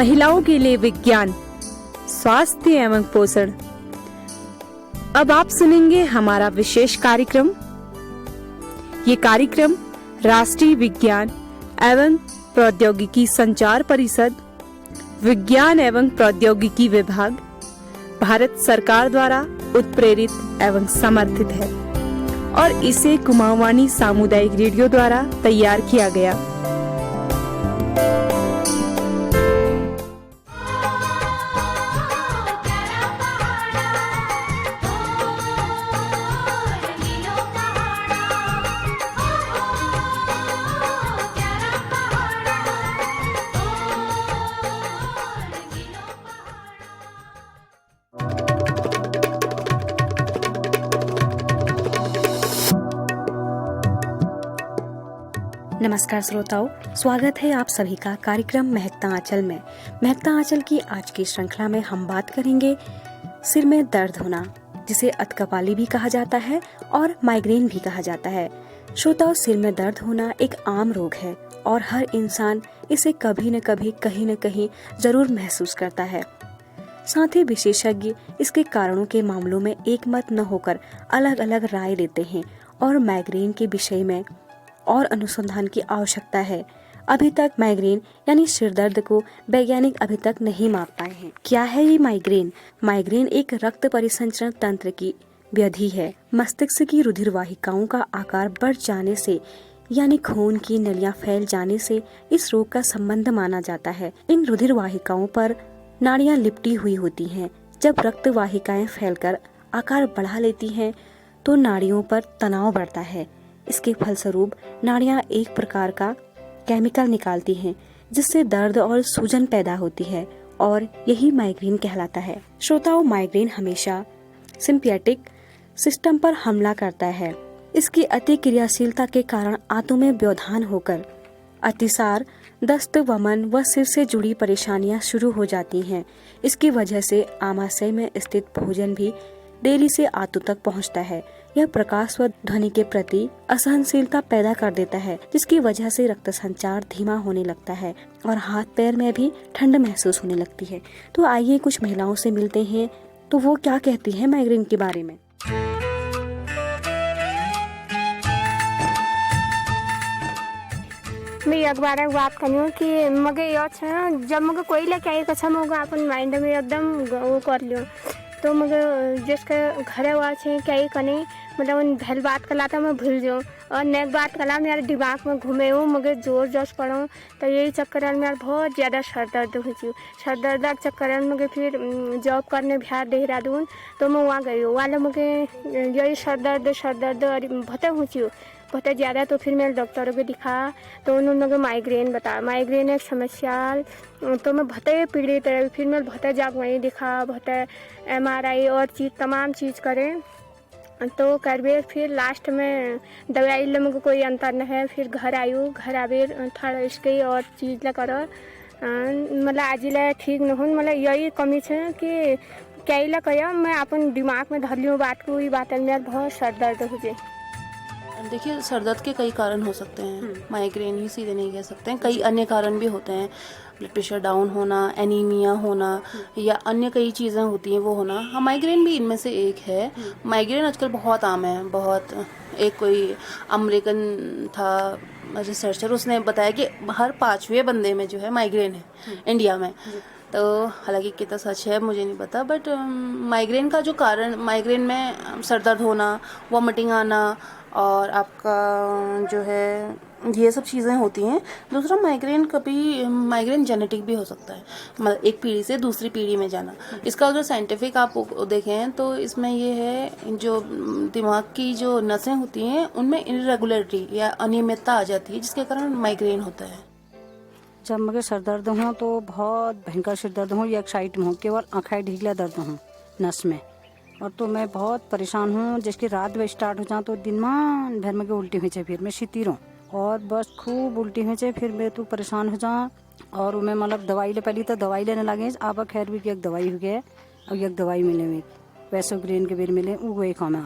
महिलाओं के लिए विज्ञान, स्वास्थ्य एवं पोषण। अब आप सुनेंगे हमारा विशेष कार्यक्रम। ये कार्यक्रम राष्ट्रीय विज्ञान एवं प्रौद्योगिकी संचार परिषद, विज्ञान एवं प्रौद्योगिकी विभाग, भारत सरकार द्वारा उत्प्रेरित एवं समर्थित है और इसे कुमाऊवानी सामुदायिक रेडियो द्वारा तैयार किया गया। नमस्कार श्रोताओं, स्वागत है आप सभी का कार्यक्रम महकता आंचल में। महकता आंचल की आज की श्रृंखला में हम बात करेंगे सिर में दर्द होना, जिसे अतकपाली भी कहा जाता है और माइग्रेन भी कहा जाता है। श्रोताओं, सिर में दर्द होना एक आम रोग है और हर इंसान इसे कभी न कभी कहीं न कहीं जरूर महसूस करता है। साथ ही विशेषज्ञ इसके कारणों के मामलों में एक मत न होकर अलग अलग राय देते हैं और माइग्रेन के विषय में और अनुसंधान की आवश्यकता है। अभी तक माइग्रेन यानी सिर दर्द को वैज्ञानिक अभी तक नहीं माप पाए हैं। क्या है ये माइग्रेन? माइग्रेन एक रक्त परिसंचरण तंत्र की व्याधि है। मस्तिष्क की रुधिर वाहिकाओं का आकार बढ़ जाने से यानी खून की नलियां फैल जाने से इस रोग का संबंध माना जाता है। इन रुधिर वाहिकाओं पर नाड़ियां लिपटी हुई होती हैं। जब रक्त वाहिकाएं फैलकर आकार बढ़ा लेती हैं तो नाड़ियों पर तनाव बढ़ता है। इसके फलस्वरूप नाड़ियां एक प्रकार का केमिकल निकालती हैं, जिससे दर्द और सूजन पैदा होती है और यही माइग्रेन कहलाता है। श्रोताओं, माइग्रेन हमेशा सिंपैथिक सिस्टम पर हमला करता है। इसकी अति क्रियाशीलता के कारण आंतों में व्यवधान होकर अतिसार, दस्त, वमन व सिर से जुड़ी परेशानियां शुरू हो जाती हैं। इसकी वजह से आमाशय में स्थित भोजन भी देरी से आंतों तक पहुंचता है। यह प्रकाश व ध्वनि के प्रति असहनशीलता पैदा कर देता है, जिसकी वजह से रक्त संचार धीमा होने लगता है और हाथ पैर में भी ठंड महसूस होने लगती है। तो आइए कुछ महिलाओं से मिलते हैं, तो वो क्या कहती हैं माइग्रेन के बारे में। मैं एक बार बात करूँ कि मगे जब मगे कोई लेके आई कछा मगे अपन माइंड में एकदम वो कर लियो, तो मगर जिसके घरे हुआ छे क्या कने मतलब उन भैल बात कलाता मैं भूल जाऊँ और नेक बात कला मेरे दिमाग में घूमे हूँ, मगर जोर जोश पढ़ूँ तो यही चक्कर में बहुत ज़्यादा सर दर्द हुई। सर दर्द के चक्कर में मगर फिर जॉब करने बिहार देहरादून, तो मैं वहाँ गई हूँ। वाले मगर यही सर दर्द और बहुत हुई बहुत ज़्यादा। तो फिर मैंने डॉक्टरों को दिखा तो उन्होंने मुझे माइग्रेन बताया। माइग्रेन एक समस्या, तो मैं बहुत पीड़ित रही। फिर मैं बहुत जाग वहीं दिखा, बहुत MRI और चीज़ तमाम चीज़ करें तो करवे। फिर लास्ट में दवाई ले मुझे कोई अंतर नहीं है। फिर घर आई हूँ, घर आवे थोड़ा इसके और चीज़ ला करो मतलब आज ला ठीक न हो। मतलब यही कमी है कि क्या ला कह मैं अपन दिमाग में धर लियो बात को, बात में बहुत सर दर्द हो जाए। देखिए, सर दर्द के कई कारण हो सकते हैं, माइग्रेन ही सीधे नहीं कह सकते हैं। कई अन्य कारण भी होते हैं, ब्लड प्रेशर डाउन होना, एनीमिया होना या अन्य कई चीज़ें होती हैं वो होना। हाँ, माइग्रेन भी इनमें से एक है। माइग्रेन आजकल बहुत आम है, बहुत। एक कोई अमेरिकन था रिसर्चर, उसने बताया कि हर 5वें बंदे में जो है माइग्रेन है इंडिया में। तो हालांकि कितना सच है मुझे नहीं पता, बट माइग्रेन का जो कारण, माइग्रेन में सर दर्द होना, वॉमिटिंग आना और आपका जो है ये सब चीज़ें होती हैं। दूसरा, माइग्रेन जेनेटिक भी हो सकता है, मतलब एक पीढ़ी से दूसरी पीढ़ी में जाना। इसका अगर साइंटिफिक आप देखें तो इसमें ये है जो दिमाग की जो नसें होती हैं उनमें इरेगुलरिटी या अनियमितता आ जाती है, जिसके कारण माइग्रेन होता है। जब मुझे सर दर्द हो तो बहुत भयंकर सिर दर्द हो या एक साइड में हो, केवल आँखें ढीला दर्द हो नस में, और तो मैं बहुत परेशान हूँ। जिसकी रात में स्टार्ट हो जाए तो दिन भर में उल्टी हुई है, फिर मैं सीती रहूँ और बस खूब उल्टी हुई है। फिर मैं तो परेशान हो जाऊँ और मैं मतलब दवाई ले, पहले तो दवाई लेने लगे। अब खैर भी एक दवाई हो गया और एक दवाई मिले हुई वैसे ग्रीन के बेर मिले वो एक काम है।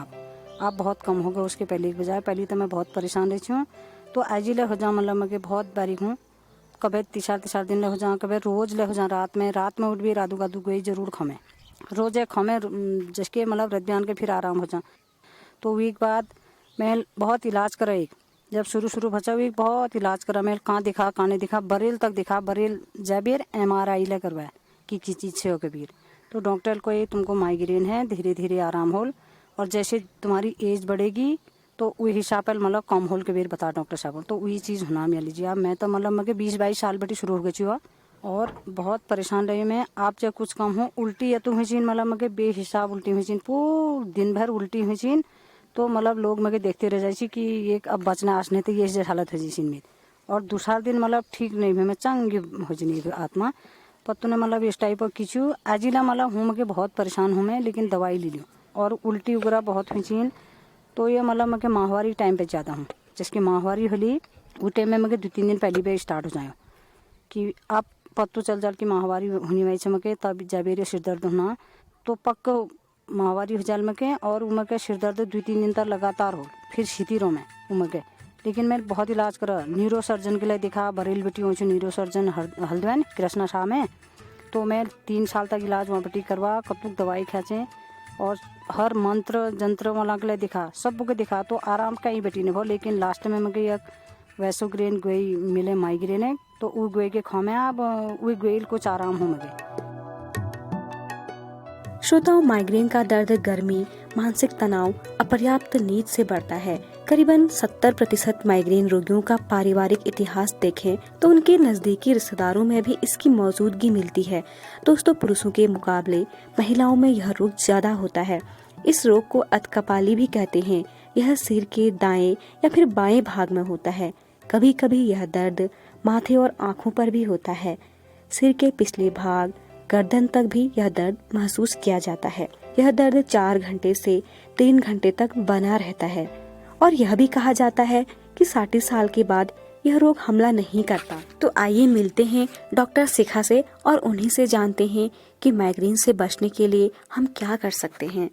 आप बहुत कम हो गए उसके पहले की बजाय। पहले तो मैं बहुत परेशान रही हूँ, तो आज ही हो जा मतलब मैं बहुत बारीक हूँ कभी तीसरा दिन ले हो जा, कभी रोज ले हो जा। रात में उठ भी राधू गादू गई जरूर खमे, रोज एक खमे जिसके मतलब रत बयान के फिर आराम हो जा। तो वीक बाद मैं बहुत इलाज करा, एक जब शुरू बचा वीक बहुत इलाज करा। मैं कहाँ दिखा कहाँ नहीं दिखा, बरेल तक दिखा, बरेल जबीर MRI ले करवाया कि किस चीज़ से हो कबीर। तो डॉक्टर को ये तुमको माइग्रेन है, धीरे धीरे आराम होल, और जैसे तुम्हारी एज बढ़ेगी तो वही हिसाब पर मतलब कम होल के बेर बता डॉक्टर साहब। तो वही चीज़ होना मिल लीजिए आप। मैं तो मतलब मगे 20-22 साल बटी शुरू हो गई हुआ और बहुत परेशान रही मैं। आप जब कुछ कम हो उल्टी या तो हुई चीन, मतलब मगे बेहिसाब उल्टी हुई चीन, पूरे दिन भर उल्टी हुई चीन। तो मतलब लोग मगे देखते रह जाए कि ये अब बचना आसने तो ये हालत है जी में। और दूसरा दिन मतलब ठीक नहीं हुई, मैं चंगी हो जानी आत्मा पत्तों ने मतलब इस टाइप का किचू आजिला मतलब हूँ मगे बहुत परेशान हूँ मैं, लेकिन दवाई ले लूँ और उल्टी वगैरह बहुत हुई चीन। तो ये मतलब मगे माहवारी टाइम पे ज़्यादा हूँ, जिसकी माहवारी होली वो टाइम में मगे 2-3 दिन पहले भी स्टार्ट हो जाए कि आप पत्तों चल जाल की माहवारी होनी वही से मगे, तब जबेरे सिर दर्द होना तो पक्का माहवारी हो जाल मगे। और उमके सिर दर्द 2-3 दिन तक लगातार हो, फिर सीती रो मैं उमके। लेकिन मैं बहुत इलाज करा, न्यूरो सर्जन के लिए दिखा, बरेल बेटी हो न्यूरो सर्जन हल्द्वानी कृष्णा शाह में। तो मैं 3 साल तक इलाज वहाँ बेटी करवा, कतुक दवाई खेचे और हर मंत्र जंत्र वाला के लिए दिखा, सब के दिखा। तो आराम कहीं बेटी ने हो, लेकिन लास्ट में मगे एक वैसोग्रेन गोई मिले माइग्रेन है, तो वो गोई के खामे अब वो गोई कुछ आराम हो मगे। श्रोताओं, माइग्रेन का दर्द गर्मी, मानसिक तनाव, अपर्याप्त नींद से बढ़ता है। करीबन 70% माइग्रेन रोगियों का पारिवारिक इतिहास देखें तो उनके नजदीकी रिश्तेदारों में भी इसकी मौजूदगी मिलती है। दोस्तों, पुरुषों के मुकाबले महिलाओं में यह रोग ज्यादा होता है। इस रोग को अधकपाली भी कहते हैं। यह सिर के दाएं या फिर बाएं भाग में होता है। कभी कभी यह दर्द माथे और आँखों पर भी होता है। सिर के पिछले भाग, गर्दन तक भी यह दर्द महसूस किया जाता है। यह दर्द 4 घंटे से 3 घंटे तक बना रहता है और यह भी कहा जाता है कि 60 साल के बाद यह रोग हमला नहीं करता। तो आइए मिलते हैं डॉक्टर शिखा से और उन्हीं से जानते हैं कि माइग्रेन से बचने के लिए हम क्या कर सकते हैं।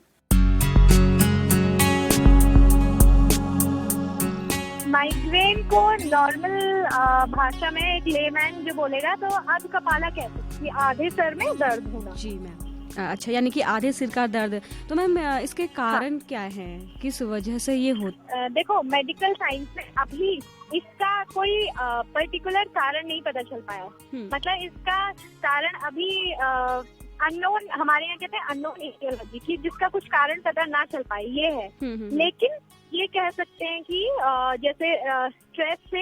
माइग्रेन को नॉर्मल भाषा में एक लेमैन जो बोलेगा तो अधकपाला कहते हैं कि आधे सर में दर्द होना। जी मैम, अच्छा, यानी कि आधे सिर का दर्द। तो मैम इसके कारण क्या है, किस वजह से ये होता? देखो, मेडिकल साइंस में अभी इसका कोई पर्टिकुलर कारण नहीं पता चल पाया। मतलब इसका कारण अभी अननोन, हमारे यहाँ कहते हैं अननोन एटियोलॉजी, कि जिसका कुछ कारण पता ना चल पाए, ये है। लेकिन ये कह सकते हैं कि जैसे स्ट्रेस से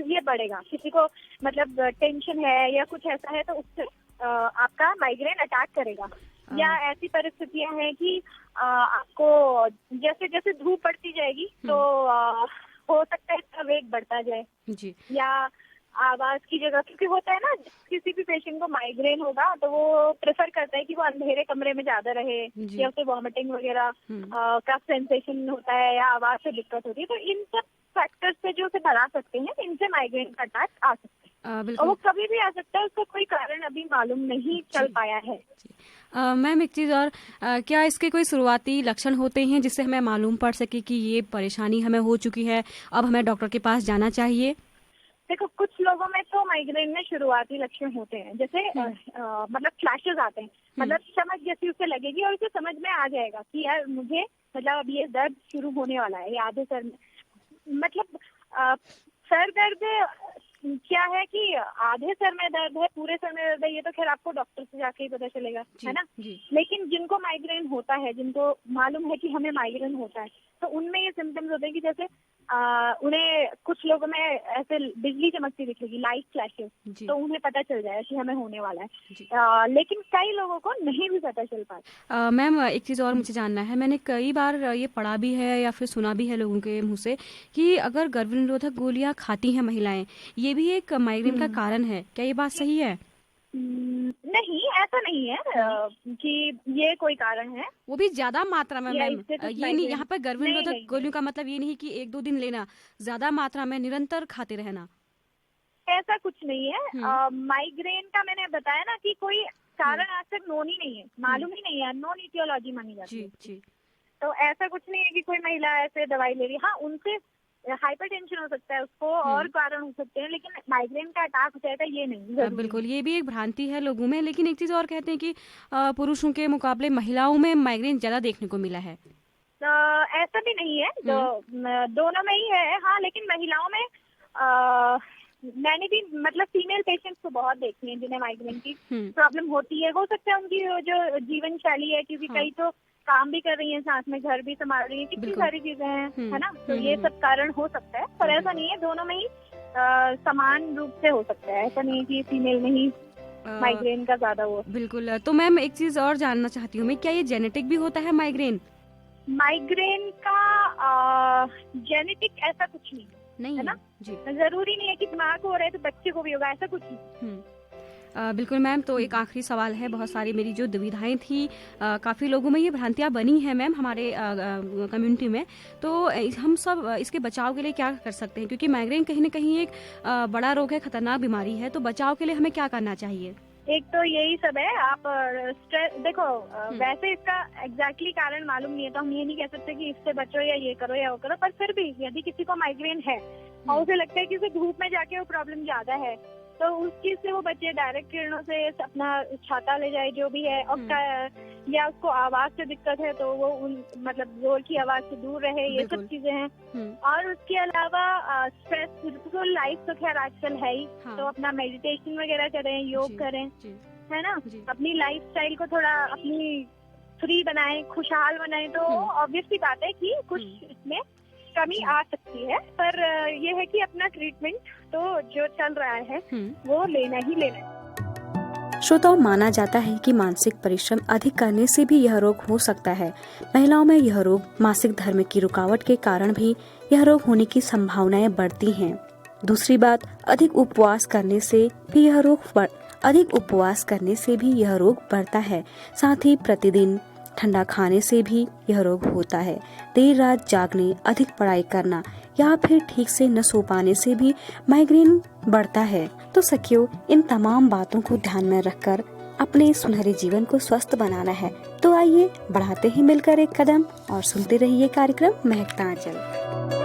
ये बढ़ेगा, किसी को मतलब टेंशन है या कुछ ऐसा है तो उससे आपका माइग्रेन अटैक करेगा। या ऐसी परिस्थितियां हैं कि आपको जैसे जैसे धूप बढ़ती जाएगी तो हो सकता है इसका वेग बढ़ता जाए जी। या आवाज की जगह, क्योंकि होता है ना, किसी भी पेशेंट को माइग्रेन होगा तो वो प्रेफर करता है कि वो अंधेरे कमरे में ज्यादा रहे, या उसे वॉमिटिंग वगैरह का सेंसेशन होता है, या आवाज से दिक्कत होती है। तो इन सब फैक्टर्स से जो उसे बढ़ा सकते हैं, इनसे माइग्रेन का अटैक आ सकता है। और वो कभी भी आ सकता है, उसका कोई कारण अभी मालूम नहीं चल पाया है। मैम, एक चीज और, क्या इसके कोई शुरुआती लक्षण होते हैं जिससे हमें मालूम पड़ सके कि ये परेशानी हमें हो चुकी है, अब हमें डॉक्टर के पास जाना चाहिए? देखो, कुछ लोगों में तो माइग्रेन में शुरुआती लक्षण होते हैं, जैसे मतलब फ्लैशेस आते हैं, मतलब समझ जैसी उसे लगेगी और उसे समझ में आ जाएगा कि यार मुझे मतलब अब ये दर्द शुरू होने वाला है, ये आधे सर में। मतलब सर दर्द क्या है कि आधे सर में दर्द है, पूरे सर में दर्द है, ये तो खैर आपको डॉक्टर से जाके ही पता चलेगा, है ना। लेकिन जिनको माइग्रेन होता है, जिनको मालूम है कि हमें माइग्रेन होता है, तो उनमें ये सिम्टम्स होते हैं कि जैसे उन्हें कुछ लोगों में ऐसे बिजली चमकती दिखेगी, लाइट फ्लैशेस, तो उन्हें पता चल जाएगा कि हमें होने वाला है। लेकिन कई लोगों को नहीं भी पता चल पाता। मैम, एक चीज और मुझे जानना है, मैंने कई बार ये पढ़ा भी है या फिर सुना भी है लोगों के मुंह से कि अगर गर्भनिरोधक गोलियां खाती हैं महिलाएं, ये भी एक माइग्रेन का कारण है। क्या ये बात सही है? नहीं, ऐसा नहीं है कि ये कोई कारण है। वो भी ज्यादा मात्रा में मैम, ये नहीं, यहाँ पर गर्भनिरोधक गोलियों का मतलब ये नहीं कि 1-2 दिन लेना, ज्यादा मात्रा में निरंतर खाते रहना, ऐसा कुछ नहीं है। माइग्रेन का मैंने बताया ना कि कोई कारण आज तक नोन ही नहीं है, मालूम ही नहीं है, नॉन इटियोलॉजी मानी जाती है। तो ऐसा कुछ नहीं है कि कोई महिला ऐसे दवाई ले रही है। हाँ, उनसे हाइपरटेंशन हो सकता है उसको, और कारण हो सकते हैं, लेकिन माइग्रेन का अटैक हो जाएगा ये नहीं जरूरी। बिल्कुल, ये भी एक भ्रांति है लोगों में। लेकिन एक चीज और कहते हैं कि पुरुषों के मुकाबले महिलाओं में माइग्रेन ज्यादा देखने को मिला है। ऐसा भी नहीं है, दोनों में ही है। हाँ, लेकिन महिलाओं में मैंने भी मतलब फीमेल पेशेंट्स को बहुत देखी हैं जिन्हें माइग्रेन की प्रॉब्लम होती है। हो सकता है उनकी जो जीवन शैली है, क्योंकि कई तो काम भी कर रही हैं, साथ में घर भी संभाल रही है, कितनी सारी चीजें हैं, है ना। तो ये सब कारण हो सकता है, पर ऐसा नहीं है, दोनों में ही समान रूप से हो सकता है। ऐसा नहीं है कि फीमेल में ही माइग्रेन का ज्यादा हो। बिल्कुल। तो मैम एक चीज और जानना चाहती हूँ मैं, क्या ये जेनेटिक भी होता है माइग्रेन? माइग्रेन का जेनेटिक ऐसा कुछ नहीं है ना जी। जरूरी नहीं है कि दिमाग को हो रहा है तो बच्चे को भी होगा, ऐसा कुछ नहीं। बिल्कुल मैम। तो एक आखिरी सवाल है, बहुत सारी मेरी जो दुविधाएं थी, काफ़ी लोगों में ये भ्रांतियां बनी हैं मैम हमारे कम्युनिटी में, तो हम सब इसके बचाव के लिए क्या कर सकते हैं? क्योंकि माइग्रेन कहीं न कहीं एक बड़ा रोग है, खतरनाक बीमारी है, तो बचाव के लिए हमें क्या करना चाहिए? एक तो यही सब है, आप स्ट्रेस देखो, वैसे इसका एग्जैक्टली कारण मालूम नहीं है, तो हम ये नहीं कह सकते कि इससे बचो या ये करो या वो करो, पर फिर भी यदि किसी को माइग्रेन है और उसे लगता है कि उसे धूप में जाके वो प्रॉब्लम ज्यादा है, तो उस चीज से वो बच्चे डायरेक्ट किरणों से अपना छाता ले जाए जो भी है, और या उसको आवाज से दिक्कत है तो वो मतलब जोर की आवाज से दूर रहे, ये सब चीजें हैं। और उसके अलावा स्ट्रेसफुल लाइफ तो खैर आजकल है ही, तो अपना मेडिटेशन वगैरह करें, योग करें, है ना, अपनी लाइफ स्टाइल को थोड़ा अपनी फ्री बनाएं, खुशहाल बनाएं, तो ऑब्वियस सी बात है कि कुछ इसमें कमी आ सकती है, पर ये है कि अपना ट्रीटमेंट तो जो चल रहा है वो लेना ही लेना है। श्रोताओं, माना जाता है कि मानसिक परिश्रम अधिक करने से भी यह रोग हो सकता है। महिलाओं में यह रोग मासिक धर्म की रुकावट के कारण भी यह रोग होने की संभावनाएं बढ़ती हैं। दूसरी बात, अधिक उपवास करने से भी यह रोग बढ़ता है। साथ ही प्रतिदिन ठंडा खाने से भी यह रोग होता है। देर रात जागने, अधिक पढ़ाई करना या फिर ठीक से न सो पाने से भी माइग्रेन बढ़ता है। तो सखियों, इन तमाम बातों को ध्यान में रखकर अपने सुनहरे जीवन को स्वस्थ बनाना है। तो आइए बढ़ाते हैं मिलकर एक कदम और सुनते रहिए कार्यक्रम महकता आंचल।